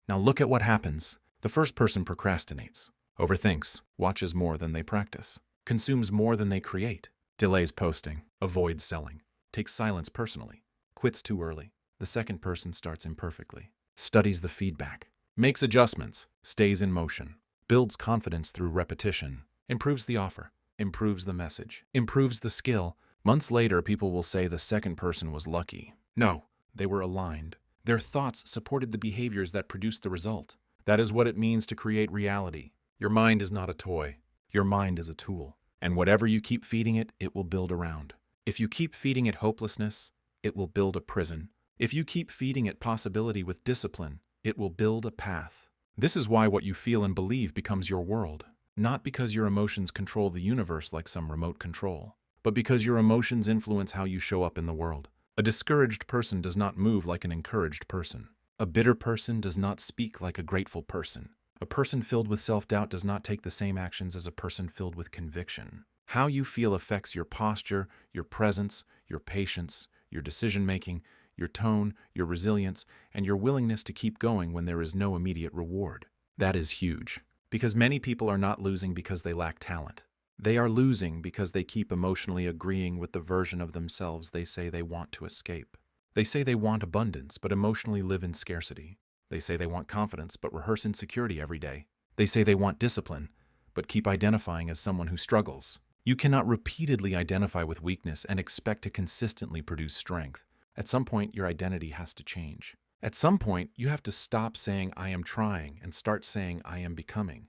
Now look at what happens. The first person procrastinates, overthinks, watches more than they practice, consumes more than they create, delays posting, avoids selling, takes silence personally, quits too early. The second person starts imperfectly, studies the feedback, makes adjustments, stays in motion, builds confidence through repetition, improves the offer, improves the message, improves the skill. Months later, people will say the second person was lucky. No, they were aligned. Their thoughts supported the behaviors that produced the result. That is what it means to create reality. Your mind is not a toy. Your mind is a tool. And whatever you keep feeding it, it will build around. If you keep feeding it hopelessness, it will build a prison. If you keep feeding it possibility with discipline, it will build a path. This is why what you feel and believe becomes your world. Not because your emotions control the universe like some remote control, but because your emotions influence how you show up in the world. A discouraged person does not move like an encouraged person. A bitter person does not speak like a grateful person. A person filled with self-doubt does not take the same actions as a person filled with conviction. How you feel affects your posture, your presence, your patience, your decision-making, your tone, your resilience, and your willingness to keep going when there is no immediate reward. That is huge, because many people are not losing because they lack talent. They are losing because they keep emotionally agreeing with the version of themselves they say they want to escape. They say they want abundance, but emotionally live in scarcity. They say they want confidence, but rehearse insecurity every day. They say they want discipline, but keep identifying as someone who struggles. You cannot repeatedly identify with weakness and expect to consistently produce strength. At some point, your identity has to change. At some point, you have to stop saying, "I am trying," and start saying, "I am becoming."